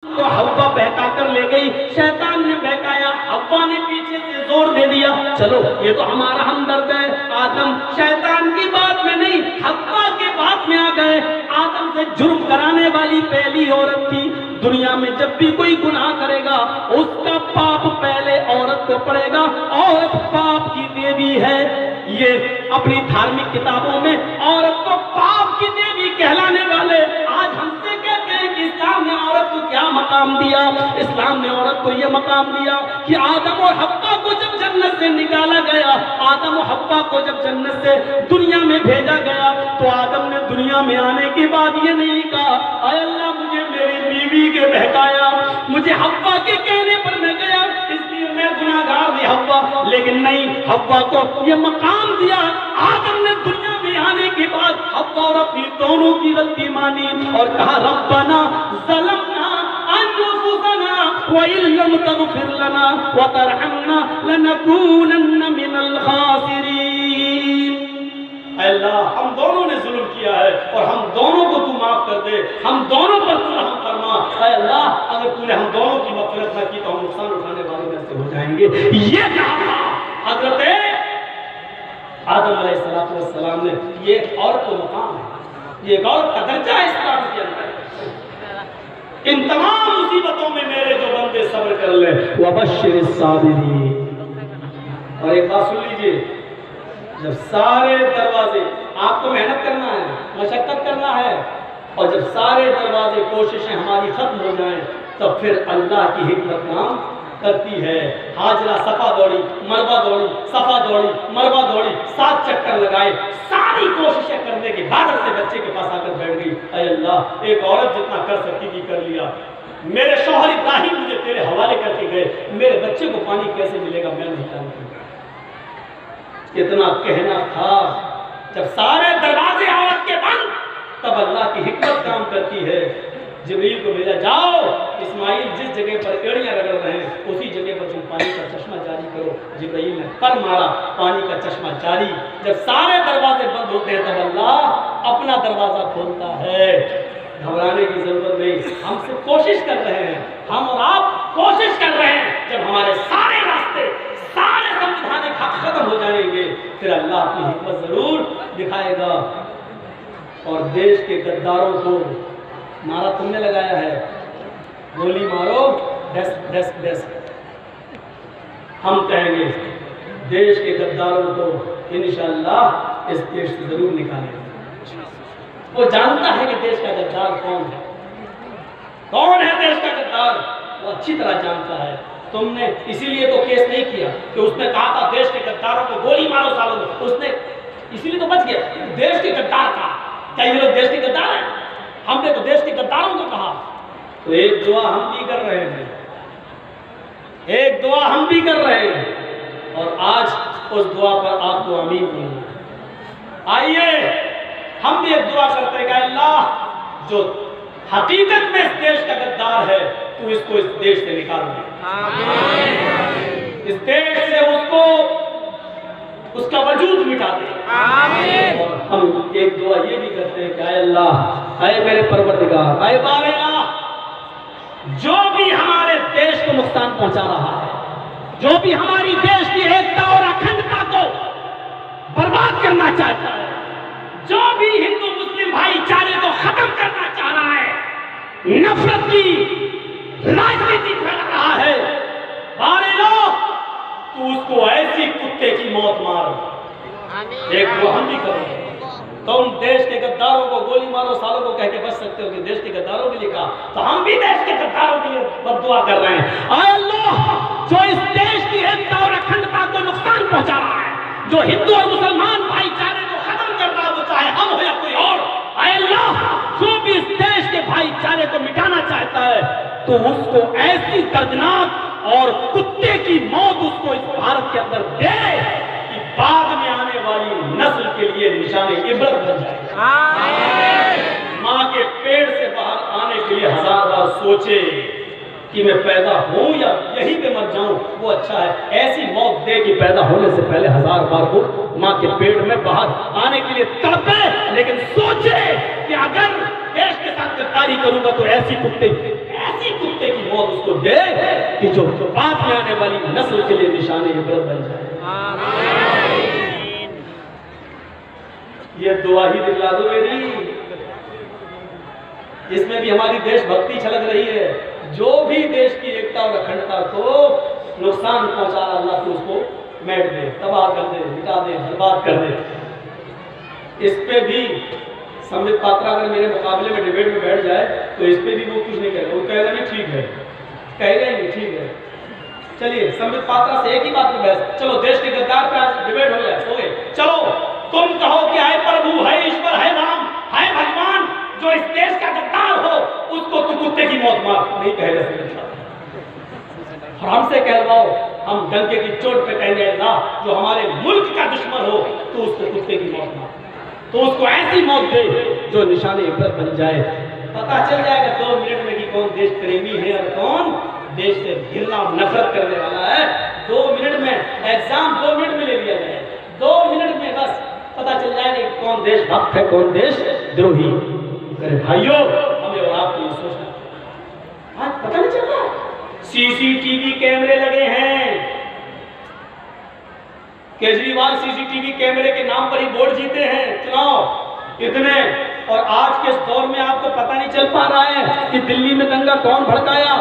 तो हव्वा बहका कर ले गई, शैतान ने बहकाया, हव्वा ने पीछे से जोर दे दिया, चलो ये तो हमारा हमदर्द है। आदम शैतान की बात में नहीं, हव्वा के बात में आ गए। आदम से जुर्म कराने वाली पहली औरत थी। दुनिया में जब भी कोई गुनाह करेगा उसका पाप पहले औरत को पड़ेगा। औरत पाप की देवी है। ये अपनी धार्मिक किताबों में औरत को पाप की देवी कहलाने वाले आज हमसे कहते हैं कि इस्लाम ने औरत को क्या मकाम दिया। इस्लाम ने औरत को यह मकाम दिया कि आदम और हव्वा को जब जन्नत से निकाला गया, आदम और हव्वा को जब जन्नत से दुनिया में भेजा गया, तो आदम ने दुनिया में आने के बाद ये नहीं कहा आय अल्लाह मुझे मेरी बीवी के बहकाया, मुझे हव्वा के कहने पर मैं गया इसलिए मैं गुनाहगार भी हव्वा। लेकिन नहीं, हव्वा को ये मकाम दिया। आदम ने दुनिया में आने के बाद हव्वा और अपनी दोनों की गलती मानी और कहा रब्बना ज़लमना अनफुसना व इल्लम तग़फिर लना व तरहमना लनकूनन्न मिनल खासिरीन। अल्लाह हम दोनों ने जुल्म किया है और हम दोनों को तू माफ कर दे, हम दोनों पर तू रहम फरमा। अल्लाह अगर तूने हम दोनों की मग़फ़िरत न की तो हम नुकसान उठाने वालों में से हो जाएंगे। ये कहा हज़रत आदम अलैहिस्सलाम ने। ये औरत को मकाम है, ये औरत का दर्जा है इस्लाम के अंदर। इन तमाम मुसीबतों में मेरे जो बंदे सब्र कर ले वबश्शिरिस साबिरीन। और एक बात सुन लीजिए, जब सारे दरवाजे आपको मेहनत करना है, मशक्कत करना है, और जब सारे दरवाजे कोशिशें हमारी खत्म हो जाएं, तब फिर अल्लाह की हिकमत काम करती है। हाजरा सफा दौड़ी, मरवा दौड़ी, सफा दौड़ी, मरवा दौड़ी, 7 चक्कर लगाए, सारी कोशिशें करने के बाद अपने बच्चे के पास आकर बैठ गई। अय अल्लाह एक औरत जितना कर सकती थी कर लिया। मेरे शौहर इब्राहिम मुझे तेरे हवाले करके गए, मेरे बच्चे को पानी कैसे मिलेगा मैं नहीं जानती। इतना कहना था। जब सारे दरवाजे औरत के बंद, तब अल्लाह की हिकमत काम करती है। जिब्रील को भेजा, जाओ इस्माइल जिस जगह पर एड़ियां रगड़ रहे हैं उसी जगह पर तुम पानी का चश्मा जारी करो। जिब्रील ने पर मारा, पानी का चश्मा जारी। जब सारे दरवाजे बंद होते हैं तब अल्लाह अपना दरवाजा खोलता है। घबराने की जरूरत नहीं, हम सिर्फ कोशिश कर रहे हैं, हम और आप कोशिश कर रहे हैं। जब हमारे सारे रास्ते सारे संविधान खत्म हो जाएंगे फिर अल्लाह अपनी हिकमत जरूर दिखाएगा। और देश के गद्दारों को नारा तुमने लगाया है, गोली मारो डेस्क डेस्क डेस्क। हम कहेंगे देश के गद्दारों को इंशाअल्लाह इस देश से जरूर निकालेंगे। वो जानता है कि देश का गद्दार कौन है, कौन है देश का गद्दार, वो अच्छी तरह जानता है। तुमने इसीलिए तो केस नहीं किया कि उसने कहा था देश के गद्दारों को गोली मारो सालों में, उसने इसीलिए तो बच गया। देश के गद्दार का क्या ये लोग देश के गद्दार हैं? हमने तो देश के गद्दारों को कहा। तो एक दुआ हम भी कर रहे हैं, एक दुआ हम भी कर रहे हैं, और आज उस दुआ पर आपको आमीन बोलना। आइए हम भी एक दुआ करते हैं कि अल्लाह जो हकीकत में इस देश का गद्दार है तू इसको इस देश से निकाल दे, इस देश से उसको उसका वजूद मिटा दे। और हम एक दुआ ये भी करते हैं कि आए अल्लाह, आए मेरे परवरदिगार, आए बारेला, जो भी हमारे देश को नुकसान पहुंचा रहा है, जो भी हमारी देश की एकता और अखंडता को बर्बाद करना चाहता है, जो भी हिंदू मुस्लिम भाईचारे को खत्म करना चाह रहा है, नफरत की राजनीति फैला रहा है, बारेला तू उसको ऐसी कुत्ते की मौत मार। एक दुआ हम भी करें। तुम देश के गद्दारों को गोली मारो सालों को कह के बच सकते हो कि देश के गद्दारों के लिए कहा, तो हम भी देश के गद्दारों के लिए बद्दुआ कर रहे हैं। आय अल्लाह जो इस देश की एकता और अखंडता को नुकसान पहुंचा रहा है, जो हिंदू और मुसलमान भाईचारे को खत्म कर रहा है, वो चाहे हम हो या कोई और, आय अल्लाह जो भी इस देश के भाईचारे को मिटाना चाहता है तो उसको ऐसी दर्दनाक और कुत्ते की मौत उसको इस भारत के अंदर दे कि बाद में आने वाली नस्ल के लिए निशाने इबरत बन जाए। माँ के पेट से बाहर आने के लिए 1000 बार सोचे कि मैं पैदा हूं या यहीं पे मर जाऊं, वो अच्छा है। ऐसी मौत दे कि पैदा होने से पहले 1000 बार वो माँ के पेट में बाहर आने के लिए तड़पे, लेकिन सोचे कि अगर देश के साथ गद्दारी करूंगा तो ऐसी कुत्ते उसको दे कि जो बाद में आने वाली नस्ल के लिए निशाने इबरत बन जाए। ये दुआ ही दिला दो मेरी, इसमें भी हमारी देशभक्ति छलक रही है। जो भी देश की एकता और अखंडता को नुकसान पहुंचा अल्लाह तो उसको मैट दे, तबाह कर दे, मिटा दे, बर्बाद कर दे। इस पे भी संबित पात्रा अगर मेरे मुकाबले में डिबेट में बैठ जाए तो इस पे भी वो कुछ नहीं कहेगा, वो कहेगा नहीं ठीक है, कहेगा नहीं ठीक है। चलिए संबित पात्रा से एक ही बात पे बहस, चलो देश के गद्दार पे आज डिबेट हो जाए, हो गए, चलो तुम कहो कि है प्रभु, है ईश्वर, है राम, है भगवान, जो इस देश का गद्दार हो उसको तू कुत्ते की मौत मार, नहीं कहेगा। और हमसे कहलवाओ, हम डंके की चोट पे कहेंगे अल्लाह जो हमारे मुल्क का दुश्मन हो तो उसको कुत्ते की मौत मार, तो उसको ऐसी मौत दे जो निशाने इबरत बन जाए। पता चल जाएगा 2 मिनट में कि कौन देश प्रेमी है और कौन देश से घिरना और नफरत करने वाला है। 2 मिनट में, एग्जाम 2 मिनट में ले लिया जाए, 2 मिनट में बस पता चल जाएगा कि कौन देशभक्त है कौन देशद्रोही। अरे भाइयों, हमें और आपको ये सोचना आज पता नहीं चल रहा। सीसीटीवी कैमरे लगे हैं, केजरीवाल सीसीटीवी कैमरे के नाम पर ही वोट जीते हैं चुनाव इतने, और आज के दौर में आपको पता नहीं चल पा रहा है कि दिल्ली में दंगा कौन भड़काया,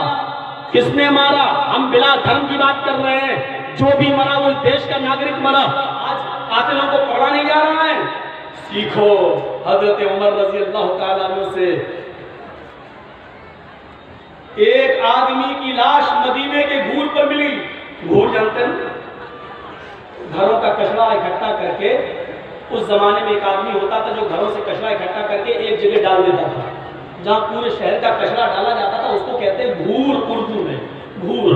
किसने मारा। हम बिला धर्म की बात कर रहे हैं, जो भी मरा वो देश का नागरिक मरा। आज कातिलों को पकड़ा नहीं जा रहा है। सीखो हजरत उमर रजी अल्लाह तआला अन्हु से। एक आदमी की लाश मदीने के घूर पर मिली। घूर जानते हैं, घरों का कचरा इकट्ठा करके, उस जमाने में एक आदमी होता था जो घरों से कचरा इकट्ठा करके एक जगह डाल देता था। जहां पूरे शहर का कचरा डाला जाता था उसको कहते हैं घूर, उर्दू में घूर।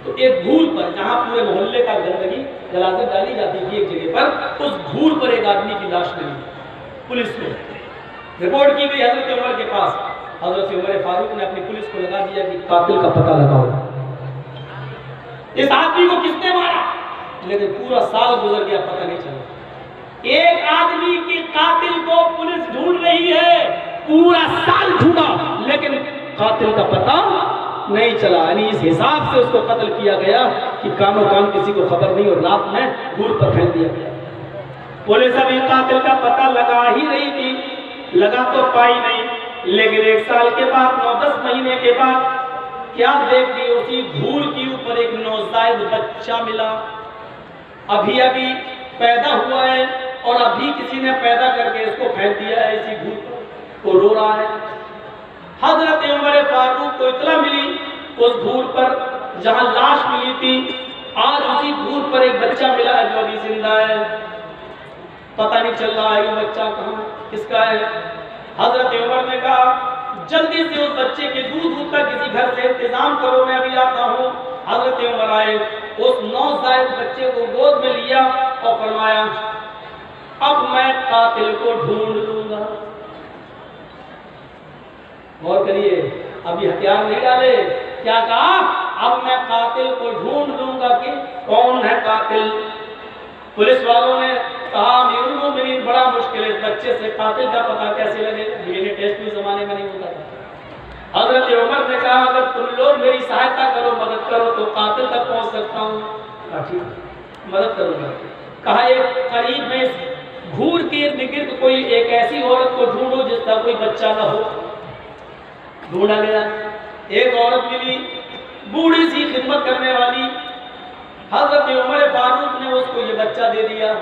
तो एक घूर पर जहां पूरे मोहल्ले का गंदगी जलाजत डाली जाती थी एक जगह पर, उस घूर पर एक आदमी की लाश मिली। पुलिस ने रिपोर्ट की गई हजरत उमर के पास। हजरत उमर फारूक ने अपनी पुलिस को लगा दिया कि कातिल का पता लगाओ, इस आदमी को किसने मारा। लेकिन पूरा साल गुजर गया, पता नहीं चला। एक आदमी के कातिल को पुलिस ढूंढ रही है, पूरा साल ढूंढा लेकिन कातिल का पता नहीं चला। यानी इस हिसाब से उसको कत्ल किया गया कि कानो कान किसी को खबर नहीं, और रात में घूर पर फेंक दिया गया। पुलिस अभी कातिल का पता लगा ही रही थी, लगा तो पाई नहीं, लेकिन 1 साल के बाद, 9-10 महीने के बाद क्या देखती, उसी घूर के ऊपर एक नौज़ायद बच्चा मिला। अभी अभी पैदा हुआ है और अभी किसी ने पैदा करके इसको फेंक दिया है इसी घूर पर, वो रो रहा है। हजरत उमर फारूक को इतला मिली उस घूर पर जहां लाश मिली थी, आज उसी घूर पर एक बच्चा मिला है जो अभी जिंदा है। पता नहीं चल रहा है कि बच्चा कहां किसका है। हजरत उमर ने कहा जल्दी से उस बच्चे के दूध का किसी घर से इंतजाम करो, मैं अभी आता हूँ। हजरत उमर आए, उस नौज़ायद बच्चे को गोद में लिया और फरमाया अब मैं कातिल को ढूंढ लूंगा। गौर करिए, अभी हथियार नहीं डाले, क्या कहा, अब मैं कातिल को ढूंढ लूंगा कि कौन है कातिल। पुलिस वालों ने कहा अमीरुल मोमिनीन बड़ा मुश्किल है, इस बच्चे से कातिल का पता कैसे लगेगा, डीएनए टेस्ट भी जमाने में नहीं होता था। हजरत उमर ने कहा अगर तुम लोग मेरी सहायता करो, मदद करो तो कातिल तक पहुंच सकता हूँ। ठीक, मदद करूंगा। कहा एक करीब में घूर के इर्द गिर्द कोई एक ऐसी औरत को ढूंढो जिसका कोई बच्चा ना हो। ढूंढा गया, एक औरत मिली, बूढ़ी सी खिदमत करने वाली। हजरत उमर फारूक ने उसको ये बच्चा दे दिया,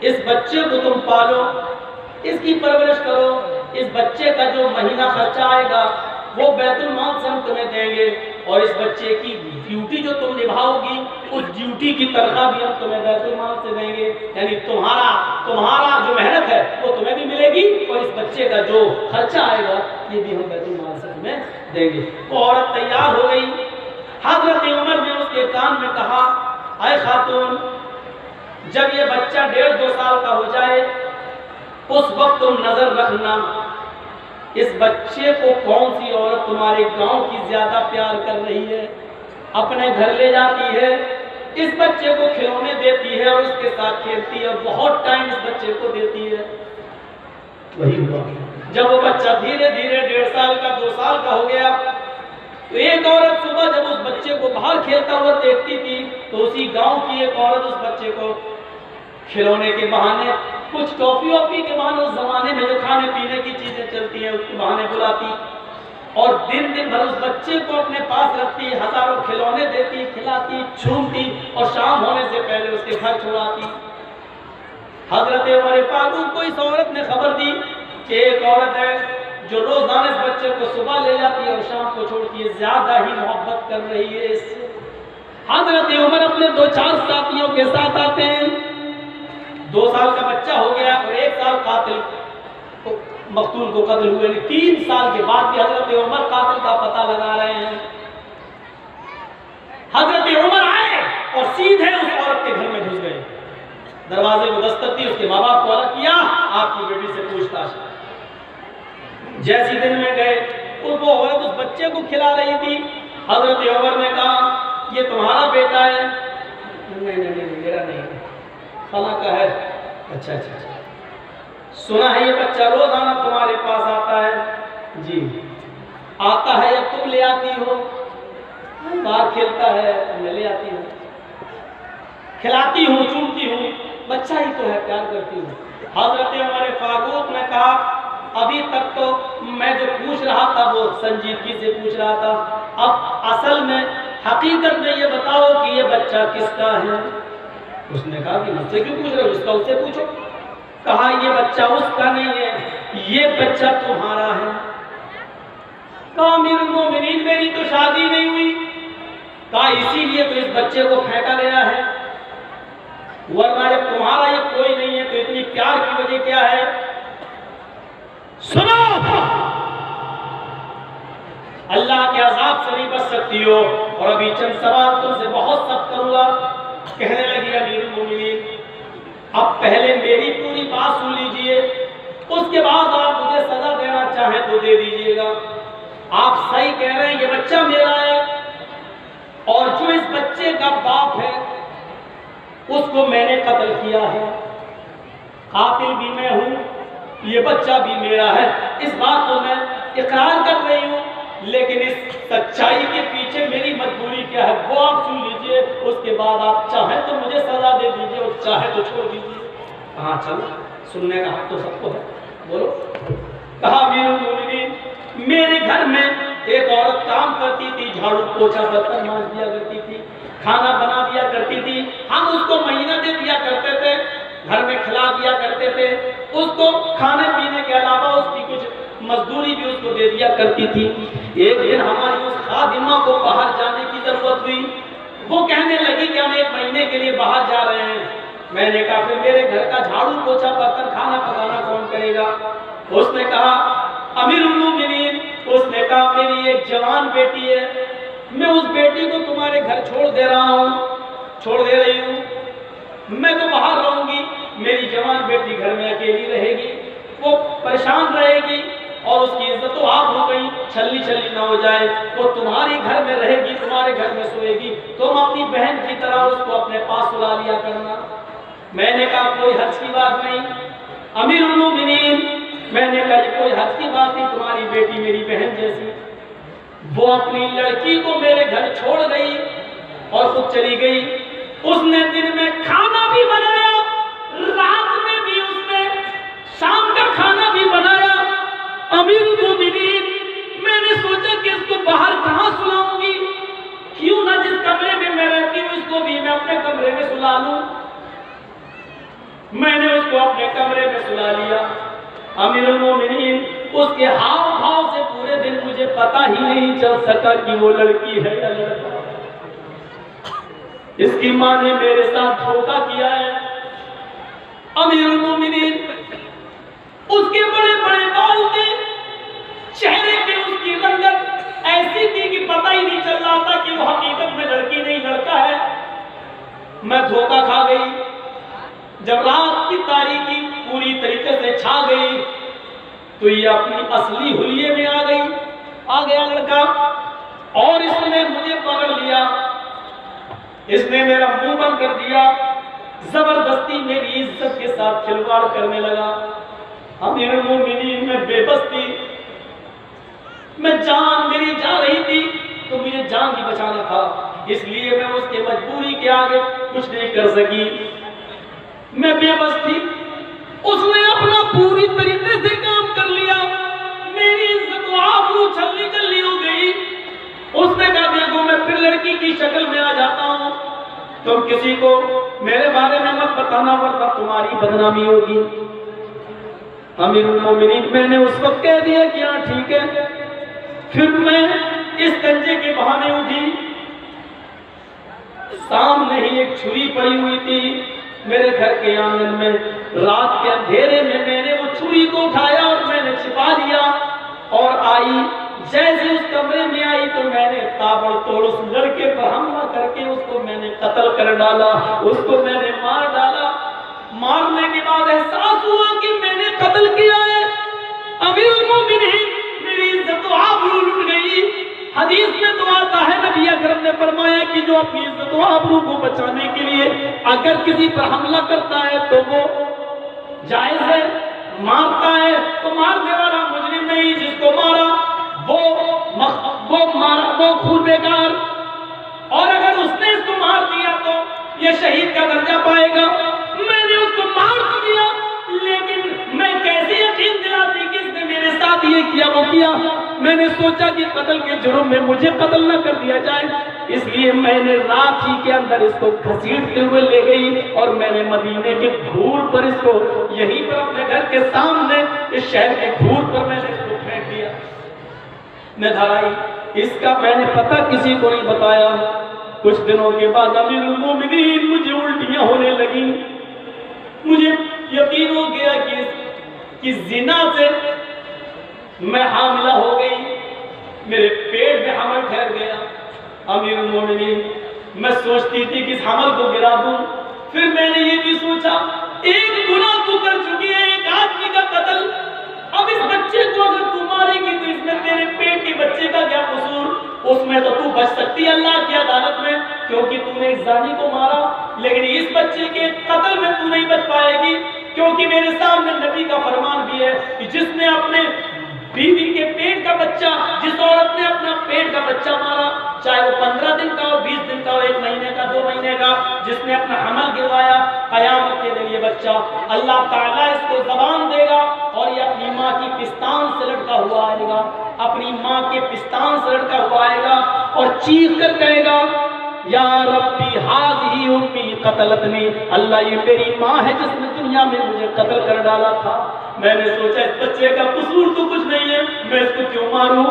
इस बच्चे को तुम पालो, इसकी परवरिश करो, इस बच्चे का जो महीना खर्चा आएगा वो बैतुल माल से हम तुम्हें देंगे, और इस बच्चे की ड्यूटी जो तुम निभाओगी उस ड्यूटी की तनख्वाह भी हम तुम्हें बैतुल माल से देंगे। यानी तुम्हारा जो मेहनत है वो तुम्हें भी मिलेगी, और इस बच्चे का जो खर्चा आएगा ये भी हम बैतुल माल से तुम्हें देंगे। वो औरत तैयार हो गई। हजरत उमर ने उसके कान में कहा ऐ खातून, जब ये बच्चा 1.5-2 साल का हो जाए उस वक्त तुम नजर रखना इस बच्चे को कौन सी औरत तुम्हारे गांव की ज्यादा प्यार कर रही है, अपने घर ले जाती है, इस बच्चे को खिलौने देती है और उसके साथ खेलती है, बहुत टाइम इस बच्चे को देती है। वही हुआ जब वो बच्चा धीरे धीरे 1.5 साल का 2 साल का हो गया तो एक औरत बच्चे को बाहर खेलता हुआ देखती थी तो उसी गांव की एक औरत उस बच्चे को खिलौने के बहाने, कुछ टॉफी वॉफी के बहाने, उस जमाने में जो खाने पीने की चीजें चलती हैं उसके बहाने बुलाती और दिन दिन भर उस बच्चे को अपने पास रखती, हजारों खिलौने देती, खिलाती, छूमती और शाम होने से पहले उसके घर छुड़ाती। हजरत उमर फारूक को इस औरत ने खबर दी कि एक औरत है जो रोजाना इस बच्चे को सुबह ले जाती है और शाम को छोड़ती है, ज्यादा ही मोहब्बत कर रही है इससे। हजरत उमर अपने 2-4 साथियों के साथ आते हैं। 2 साल का बच्चा हो गया और 1 साल कातिल मकतूल को कत्ल हुए, 3 साल के बाद भी हजरत उमर कातिल का पता लगा रहे हैं। हजरत उमर आए और सीधे उस औरत के घर में घुस गए, दरवाजे को दस्तक दी, उसके माँ बाप को अलग किया, आपकी बेटी से पूछताछ। जैसी दिन में गए वो औरत उस बच्चे को खिला रही थी। हजरत उमर ने कहा ये तुम्हारा बेटा है? नहीं नहीं नहीं मेरा नहीं, फला का है। अच्छा अच्छा अच्छा, सुना है ये बच्चा रोजाना तुम्हारे पास आता है? जी। आता है या तुम ले आती हो? बाहर खेलता है, मैं ले आती हूँ, खिलाती हूँ, चूमती हूँ, बच्चा ही तो है, प्यार करती हूँ। हजरत उमर फारूक ने कहा अभी तक तो मैं जो पूछ रहा था वो संजीदगी से पूछ रहा था, अब असल में हकीकत में ये बताओ कि ये बच्चा किसका है? उसने कहा कि मुझसे क्यों पूछ रहे हो, उसका उससे पूछो। कहा ये बच्चा उसका नहीं है, ये बच्चा तुम्हारा है। कहा अमीरुल मोमिनीन मेरी तो शादी नहीं हुई। कहा इसीलिए तो इस बच्चे को फेंका गया है, वरना जब तुम्हारा ये कोई नहीं है तो इतनी प्यार की वजह क्या है? सुनो, अल्लाह के अज़ाब से नहीं बच सकती हो और अभी चंद सवाल तुमसे बहुत सख्त करूंगा। कहने लगी अमीरुल मोमिनीन अब पहले मेरी पूरी बात सुन लीजिए, उसके बाद आप मुझे सजा देना चाहें तो दे दीजिएगा। आप सही कह रहे हैं, ये बच्चा मेरा है और जो इस बच्चे का बाप है उसको मैंने कत्ल किया है, कातिल भी मैं हूं, ये बच्चा भी मेरा है, इस बात को मैं इकरार कर रही हूं। लेकिन इस सच्चाई के पीछे मेरी मजबूरी क्या है वो आप सुन लीजिए, उसके बाद आप चाहें तो मुझे सजा दे दीजिए और चाहे तो छोड़ दीजिए। हाँ चलो, सुनने का हक तो सबको है, बोलो। कहा अमीरुल मोमिनीन मेरे घर में एक औरत काम करती थी, झाड़ू पोछा बर्तन मांज दिया करती थी, खाना बना दिया करती थी, हम उसको महीना दे दिया करते थे, घर में खिला दिया करते थे, उसको खाने पीने के अलावा उसकी कुछ मजदूरी भी उसको दे दिया करती थी। एक दिन हमारी उस खादिमा को बाहर जाने की जरूरत हुई, वो कहने लगी कि हम 1 महीने के लिए बाहर जा रहे हैं। मैंने कहा फिर मेरे घर का झाड़ू पोछा बर्तन खाना पकाना कौन करेगा? उसने कहा अमीरुल मोमिनीन, उसने कहा मेरी एक जवान बेटी है, मैं उस बेटी को तुम्हारे घर छोड़ दे रही हूँ, मैं तो बाहर रहूंगी, मेरी जवान बेटी घर में अकेली रहेगी, वो परेशान रहेगी और उसकी इज्जत तो आप हो गई, छल्ली छल्ली ना हो जाए, वो तुम्हारे घर में रहेगी, तुम्हारे घर में सोएगी, तुम अपनी बहन की तरह उसको अपने पास सुला लिया करना। मैंने कहा कोई हर्ज की बात नहीं अमीरुल मोमिनीन, मैंने कहा कोई हर्ज की बात नहीं, तुम्हारी बेटी मेरी बहन जैसी। वो अपनी लड़की को मेरे घर छोड़ गई और खुद चली गई। उसने दिन में खाना भी बनाया, रात में भी उसने शाम का खाना भी बनाया। अमीरुल मोमिनीन मैंने सोचा कि इसको बाहर कहाँ सुलाऊंगी, क्यों ना जिस कमरे में मैं रहती हूँ इसको भी मैं अपने कमरे में सुला लूं। मैंने उसको अपने कमरे में सुला लिया। अमीरुल मोमिनीन उसके हाव भाव से पूरे दिन मुझे पता ही नहीं चल सका कि वो लड़की है या लड़का। इसकी मां ने मेरे साथ धोखा किया है। अमीरुल मोमिनीन उसके बड़े बड़े बाल थे, चेहरे पे उसकी रंगत ऐसी थी कि पता ही नहीं चल रहा था कि वो हकीकत में लड़की नहीं लड़का है। मैं धोखा खा गई। जब रात की तारीकी पूरी तरीके से छा गई तो ये अपनी असली हुलिये में आ गया लड़का और इसने मुझे पकड़ लिया, इसने मेरा मुंह बंद कर दिया, जबरदस्ती मेरी इज्जत के साथ खिलवाड़ करने लगा। अमीरुल मोमिनीन में बेबस थी, मैं जान मेरी जा रही थी तो मुझे जान भी बचाना था, इसलिए मैं उसके मजबूरी के आगे कुछ नहीं कर सकी। मैं बेबस थी। उसने अपना पूरी तरीके से काम कर लिया। मेरी इज्जत आबरू छलनी चलनी हो गई। उसने कहा देखो मैं फिर लड़की की शक्ल में आ जाता हूं, तुम किसी को मेरे बारे में मत बताना वरना तुम्हारी बदनामी होगी। अमीरुल मोमिनीन मैंने उस वक्त कह दिया कि हाँ ठीक है। फिर मैं इस गंजे के बहाने उठी। सामने ही एक छुरी पड़ी हुई थी मेरे घर के आंगन में। रात के अंधेरे में मैंने वो छुरी को उठाया और मैंने छिपा दिया और आई। जैसे उस कमरे में आई तो मैंने ताबड़तोड़ उस लड़के पर हमला करके उसको मैंने कत्ल कर डाला, उसको मैंने मार डाला। मारने के बाद एहसास हुआ कि मैंने कत्ल किया है। अमीरुल मोमिनीन मेरी इज्जत आबरू लुट गई। हदीस में तो आता है नबी अकरम ने फरमाया कि जो अपनी इज्जत आबरू को बचाने के लिए अगर किसी पर हमला करता है तो वो जायज है, मारता है तो मारने वाला मुजरिम नहीं, जिसको मारा वो खून बेकार। और अगर उसने इसको मार दिया तो ये शहीद का दर्जा पाएगा। मैंने उसको मार तो दिया, लेकिन मैं कैसे यकीन दिलाती कि इसने मेरे साथ ये किया वो किया। मैंने सोचा कि कत्ल के जुर्म में मुझे कत्ल न कर दिया जाए, इसलिए मैंने रात ही के अंदर इसको घसीटते हुए ले गई और मैंने मदीने के घूर पर इसको यहीं पर अपने घर के सामने इस शहर के घूर पर मैंने इसको फेंक दिया। मैं घर आई, इसका मैंने पता किसी को नहीं बताया। कुछ दिनों के बाद अमीरुल मोमिनीन मुझे उल्टियां होने लगी। मुझे यकीन हो गया कि जिना से मैं हामिला हो गई, मेरे पेट में हमल ठहर गया। अमीरुल मोमिनीन मैं सोचती थी कि इस हमल को गिरा दूं। फिर मैंने ये भी सोचा एक गुनाह तू कर चुकी है, एक आदमी का कत्ल। अब इस बच्चे को अगर तू मारेगी तो इसमें तेरे पेट के बच्चे का क्या कसूर? उसमें तो तू बच सकती है अल्लाह की अदालत में, क्योंकि तूने एक जानी को मारा। लेकिन इस बच्चे के कत्ल में तू नहीं बच पाएगी, क्योंकि मेरे सामने नबी का फरमान भी है कि जिसने अपने बीवी के पेट का बच्चा, जिस औरत ने अपना पेट का बच्चा मारा, चाहे वो 15 दिन का हो, 20 दिन का हो, 1 महीने का, 2 महीने का, जिसने अपना हमल गिरवाया, कयामत के दिन ये बच्चा अल्लाह ताला इसको ज़बान देगा और ये अपनी माँ की पिस्तान से लटका हुआ आएगा, अपनी माँ के पिस्तान से लटका हुआ आएगा और चीख कर कहेगा या रब्बी हाज़िही उम्मी क़तलतनी, अल्लाह ये मेरी माँ है जिसने दुनिया में मुझे कत्ल कर डाला था। मैंने सोचा इस बच्चे का कसूर तो कुछ नहीं है, मैं इसको क्यों मारूं?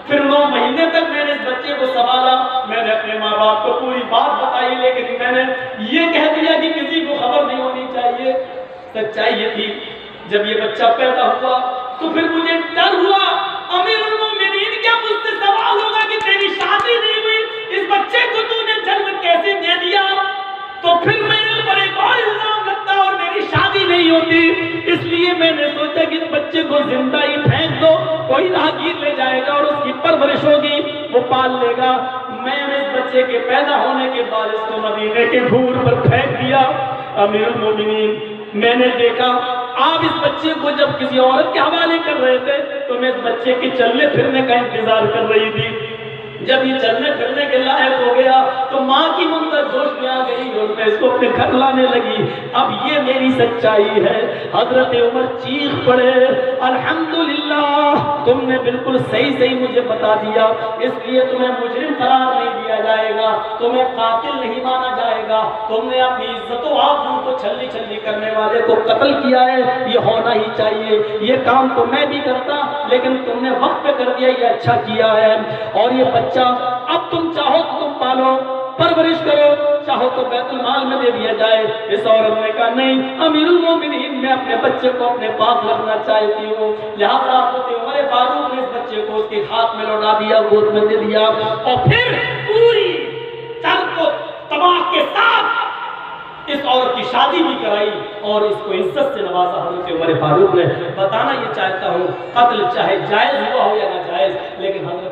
फिर 9 महीने तक मैंने इस बच्चे को संभाला। मैंने अपने माँ बाप को पूरी बात बताई, लेकिन मैंने ये कह दिया कि किसी को खबर नहीं होनी चाहिए। सच्चाई ये थी, जब ये बच्चा पैदा हुआ तो फिर मुझे डर हुआ, अमीरुल मोमिनीन क्या मुझसे सवाल होगा कि तेरी शादी नहीं हुई, इस बच्चे को तूने जन्म कैसे दे दिया? तो फिर मेरे ऊपर एक और इल्जाम लगता और मेरी शादी नहीं होती। इसलिए मैंने सोचा कि इस बच्चे को जिंदा ही फेंक दो, कोई राहगीर ले जाएगा और उसकी परवरिश होगी, वो पाल लेगा। मैंने इस बच्चे के पैदा होने के बाद इसको मदीने के घूर पर फेंक दिया। अमीरुल मोमिनीन मैंने देखा आप इस बच्चे को जब किसी औरत के हवाले कर रहे थे तो मैं इस बच्चे के चलने फिरने का इंतजार कर रही थी। जब ये चलने फिरने के लायक हो गया तो माँ की ममता जोश में आ गई और मैं इसको अपने घर लाने लगी। अब ये मेरी सच्चाई है। हजरत उमर चीख पड़े, अल्हम्दुलिल्लाह तुमने बिल्कुल सही सही मुझे बता दिया, इसलिए तुम्हें मुजरिम करार नहीं दिया जाएगा, तुम्हें कातिल नहीं माना जाएगा। तुमने अपनी इज्जत आबरू को छलनी छलनी करने वाले को कत्ल किया है, ये होना ही चाहिए। ये काम तो मैं भी करता, लेकिन तुमने वक्त पे कर दिया, ये अच्छा किया है। और ये बच्चा अब तुम चाहो तो तुम पालो, परवरिश करो, चाहो तो बैतुल माल में दे दिया जाए। इस औरत ने कहा नहीं अमीरुल मोमिनीन, मैं अपने बच्चे को अपने पास रखना चाहती हूँ। लिहाजा उमर फारूक ने इस बच्चे को उसके हाथ में लौटा दिया, गोद में दे दिया और फिर पूरी चल को तबाह के साथ इस औरत की शादी भी कराई और इसको इज्जत से नवाजा। हजरत उमर फारूक ने बताना ये चाहता हूँ, कत्ल चाहे जायज हुआ हो या ना जायज, लेकिन हजरत